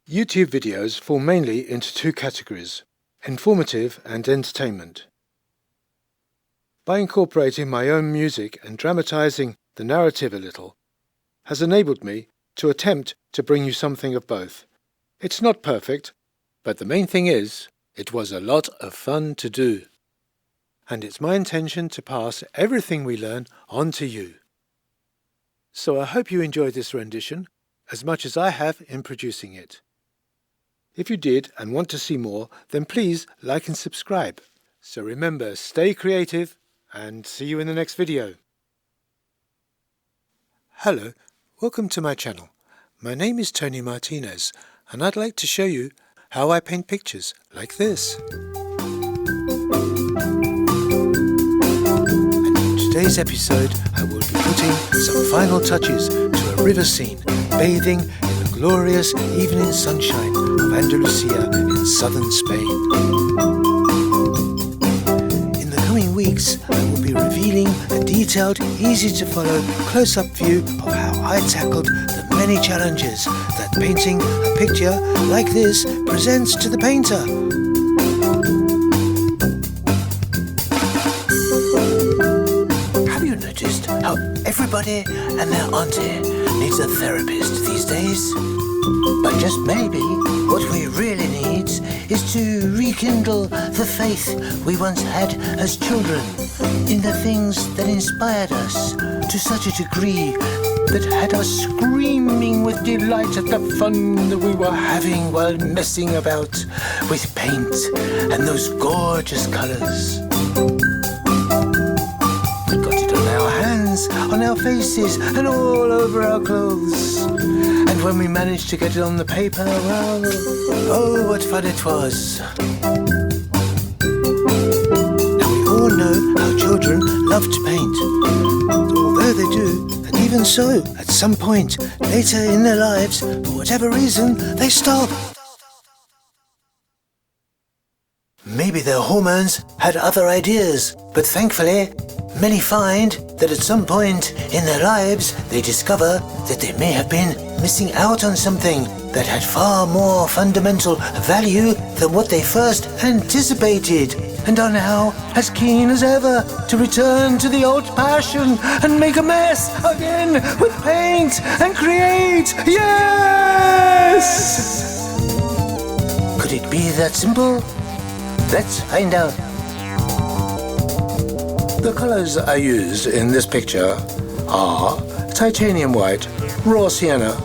YouTube videos fall mainly into two categories: informative and entertainment. By incorporating my own music and dramatizing the narrative a little, has enabled me to attempt to bring you something of both. It's not perfect, but the main thing is, it was a lot of fun to do. And it's my intention to pass everything we learn on to you. So I hope you enjoyed this rendition as much as I have in producing it. If you did and want to see more, then please like and subscribe. So remember, stay creative and see you in the next video. Hello, welcome to my channel. My name is Tony Martinez and I'd like to show you how I paint pictures like this. And in today's episode I will be putting some final touches to a river scene bathing in the glorious evening sunshine of Andalusia in southern Spain. In the coming weeks I will be revealing a detailed, easy to follow close-up view of how I tackled the many challenges that painting a picture like this presents to the painter. Have you noticed how everybody and their auntie needs a therapist these days? But just maybe what we really need is to rekindle the faith we once had as children in the things that inspired us to such a degree that had us screaming with delight at the fun that we were having while messing about with paint and those gorgeous colours. We got it on our hands, on our faces and all over our clothes. And when we managed to get it on the paper, well, oh, what fun it was. Now we all know how children love to paint. Although they do, and even so, at some point later in their lives, for whatever reason, they stop. Maybe their hormones had other ideas, but thankfully, many find that at some point in their lives they discover that they may have been missing out on something that had far more fundamental value than what they first anticipated, and are now as keen as ever to return to the old passion and make a mess again with paint and create. Yes! Could it be that simple? Let's find out. The colours I used in this picture are titanium white, raw sienna,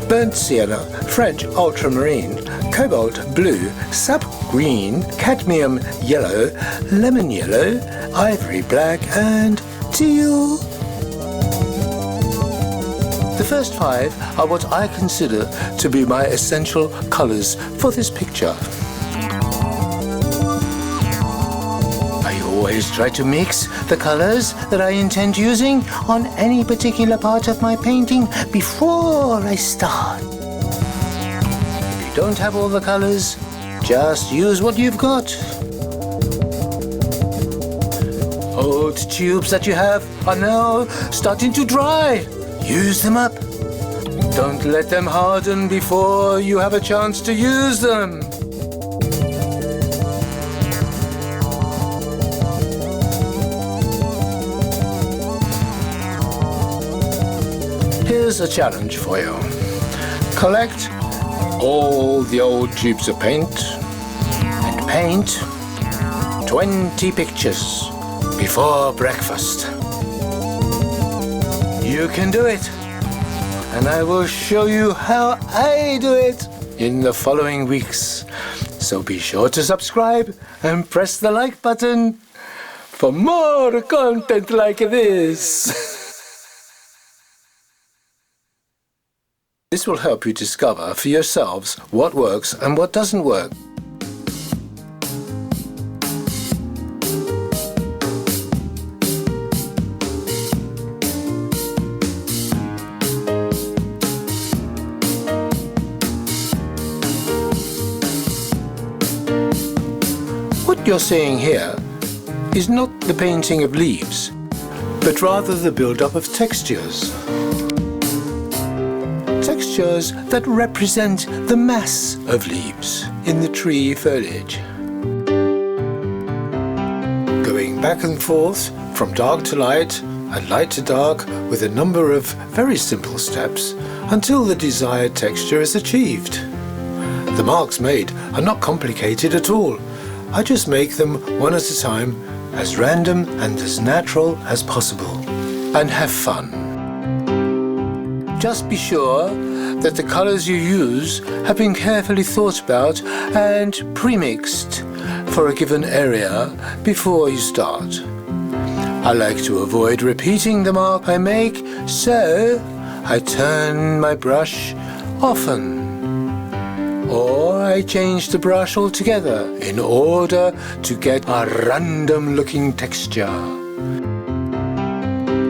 burnt sienna, French ultramarine, cobalt blue, sap green, cadmium yellow, lemon yellow, ivory black and teal. The first five are what I consider to be my essential colours for this picture. I always try to mix the colours that I intend using on any particular part of my painting before I start. If you don't have all the colours, just use what you've got. Old tubes that you have are now starting to dry. Use them up. Don't let them harden before you have a chance to use them. Here's a challenge for you. Collect all the old tubes of paint and paint 20 pictures before breakfast. You can do it, and I will show you how I do it in the following weeks. So be sure to subscribe and press the like button for more content like this. This will help you discover for yourselves what works and what doesn't work. What you're seeing here is not the painting of leaves, but rather the build-up of textures. textures that represent the mass of leaves in the tree foliage. Going back and forth from dark to light and light to dark with a number of very simple steps until the desired texture is achieved. The marks made are not complicated at all. I just make them one at a time, as random and as natural as possible, and have fun. Just be sure that the colors you use have been carefully thought about and pre-mixed for a given area before you start. I like to avoid repeating the mark I make, so I turn my brush often. Or I change the brush altogether in order to get a random looking texture.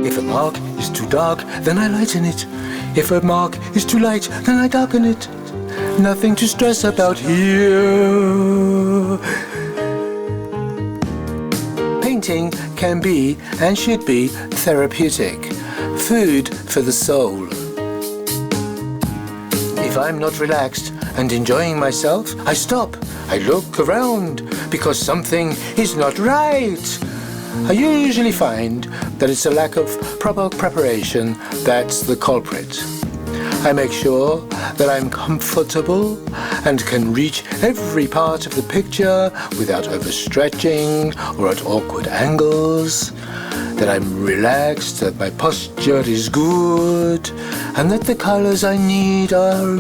If a mark is too dark, then I lighten it. If a mark is too light, then I darken it. Nothing to stress about here. Painting can be and should be therapeutic, food for the soul. If I'm not relaxed and enjoying myself, I stop. I look around because something is not right. I usually find that it's a lack of proper preparation that's the culprit. I make sure that I'm comfortable and can reach every part of the picture without overstretching or at awkward angles, that I'm relaxed, that my posture is good, and that the colors I need are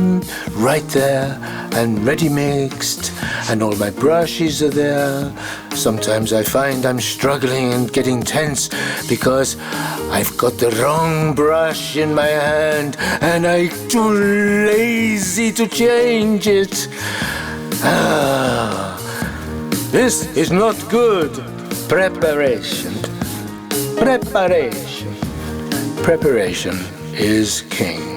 right there and ready mixed, and all my brushes are there. Sometimes I find I'm struggling and getting tense because I've got the wrong brush in my hand and I'm too lazy to change it. This is not good. Preparation. Preparation is king.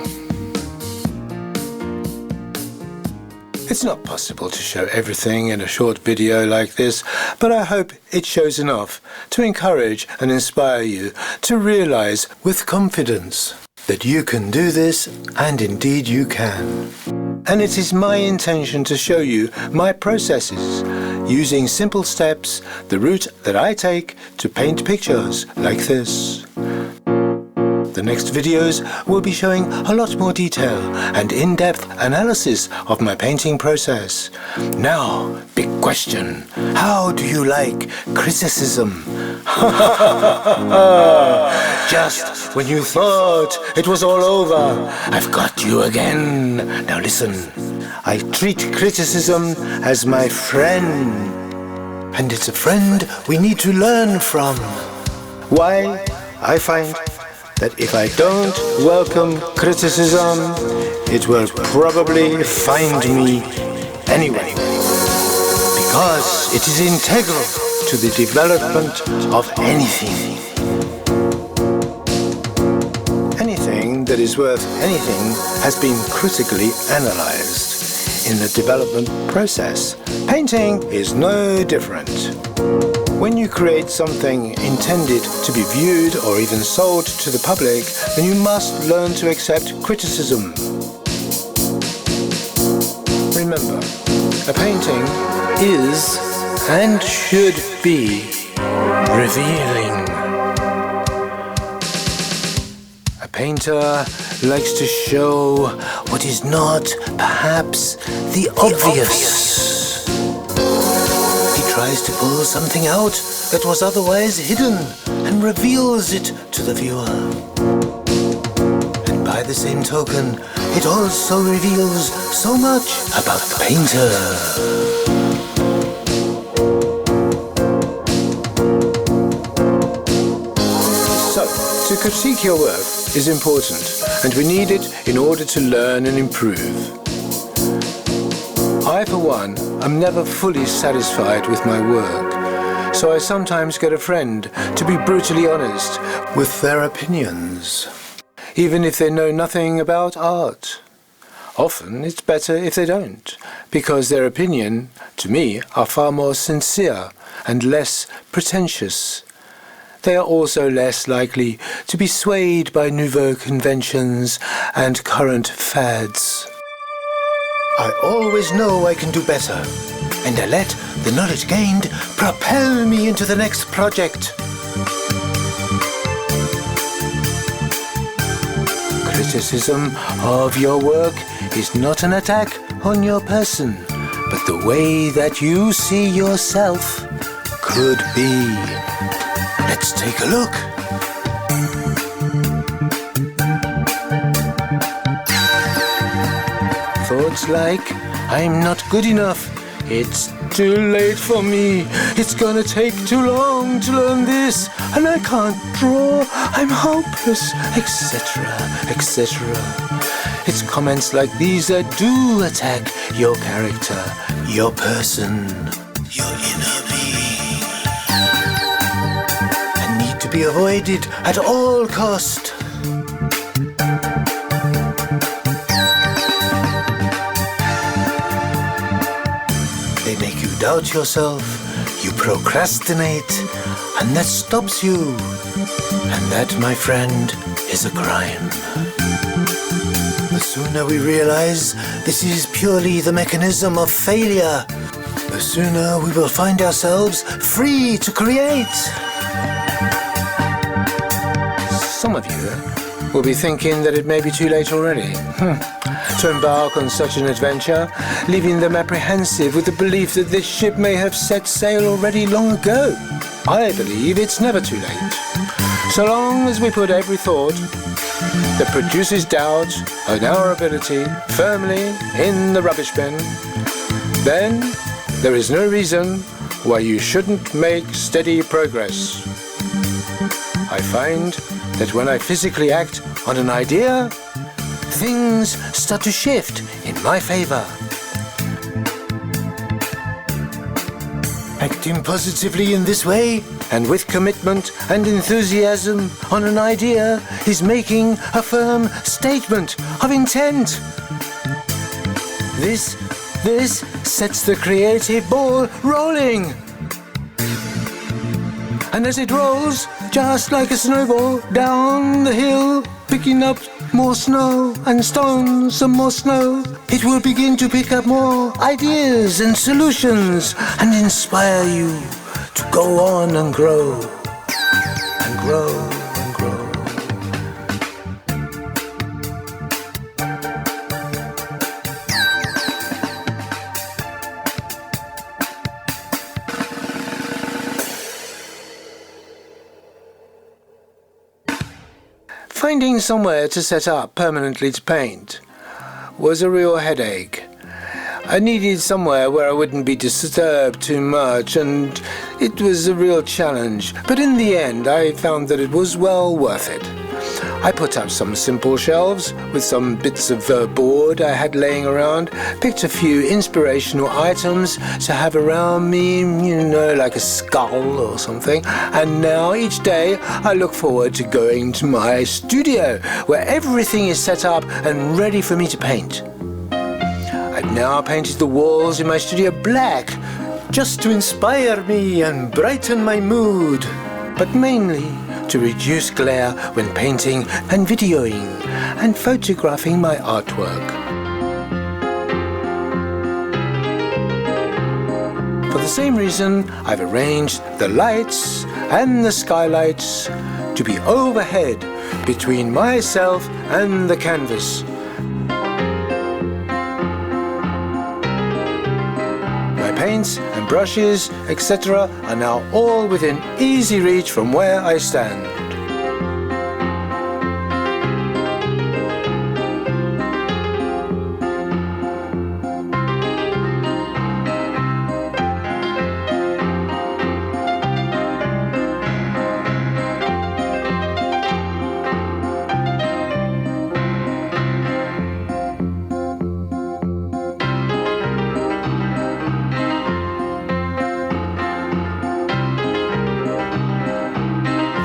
It's not possible to show everything in a short video like this, but I hope it shows enough to encourage and inspire you to realize with confidence that you can do this, and indeed you can. And it is my intention to show you my processes, using simple steps, the route that I take to paint pictures like this. The next videos will be showing a lot more detail and in-depth analysis of my painting process. Now, big question. How do you like criticism? Just when you thought it was all over, I've got you again. Now listen, I treat criticism as my friend. And it's a friend we need to learn from. Why? I find that if I don't welcome criticism, it will probably find me anyway. Because it is integral to the development of anything. Anything that is worth anything has been critically analyzed in the development process. Painting is no different. When you create something intended to be viewed or even sold to the public, then you must learn to accept criticism. Remember, a painting is and should be revealing. A painter likes to show what is not, perhaps, the obvious. Tries to pull something out that was otherwise hidden and reveals it to the viewer. And by the same token, it also reveals so much about the painter. So, to critique your work is important, and we need it in order to learn and improve. I, for one, am never fully satisfied with my work, so I sometimes get a friend to be brutally honest with their opinions, even if they know nothing about art. Often it's better if they don't, because their opinion, to me, are far more sincere and less pretentious they are also less likely to be swayed by nouveau conventions and current fads. I always know I can do better, and I let the knowledge gained propel me into the next project. Criticism of your work is not an attack on your person, but the way that you see yourself could be. Let's take a look. Thoughts like, I'm not good enough, it's too late for me, it's gonna take too long to learn this, and I can't draw, I'm hopeless, etc., etc. It's comments like these that do attack your character, your person, your inner being, and need to be avoided at all cost. They make you doubt yourself, you procrastinate, and that stops you. And that, my friend, is a crime. The sooner we realize this is purely the mechanism of failure, the sooner we will find ourselves free to create. Some of you will be thinking that it may be too late already to embark on such an adventure, leaving them apprehensive with the belief that this ship may have set sail already long ago. I believe it's never too late. So long as we put every thought that produces doubt on our ability firmly in the rubbish bin, then there is no reason why you shouldn't make steady progress. I find that when I physically act on an idea, things start to shift in my favor. Acting positively in this way, and with commitment and enthusiasm on an idea, is making a firm statement of intent. This sets the creative ball rolling. And as it rolls, just like a snowball, down the hill, picking up more snow and stones and more snow, it will begin to pick up more ideas and solutions and inspire you to go on and grow and grow and grow. Finding somewhere to set up permanently to paint was a real headache. I needed somewhere where I wouldn't be disturbed too much, and it was a real challenge. But in the end, I found that it was well worth it. I put up some simple shelves with some bits of board I had laying around, picked a few inspirational items to have around me, like a skull or something, and now each day I look forward to going to my studio where everything is set up and ready for me to paint. I've now painted the walls in my studio black just to inspire me and brighten my mood, but mainly to reduce glare when painting and videoing and photographing my artwork. For the same reason, I've arranged the lights and the skylights to be overhead between myself and the canvas. My paints and brushes, etc. are now all within easy reach from where I stand.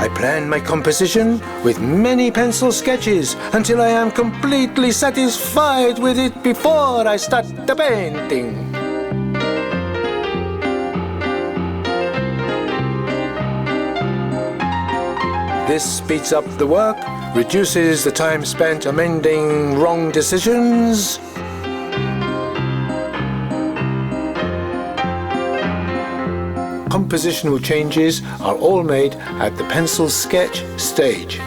I plan my composition with many pencil sketches until I am completely satisfied with it before I start the painting. This speeds up the work, reduces the time spent amending wrong decisions. Compositional changes are all made at the pencil sketch stage.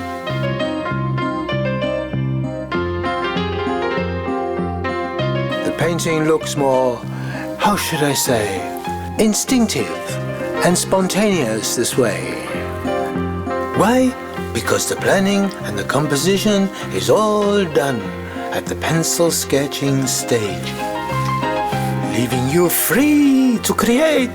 The painting looks more, how should I say, instinctive and spontaneous this way. Why? Because the planning and the composition is all done at the pencil sketching stage, leaving you free to create.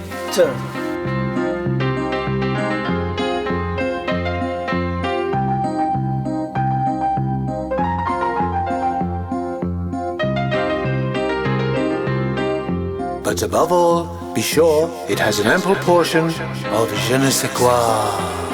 But above all, be sure it has an ample portion of je ne sais quoi.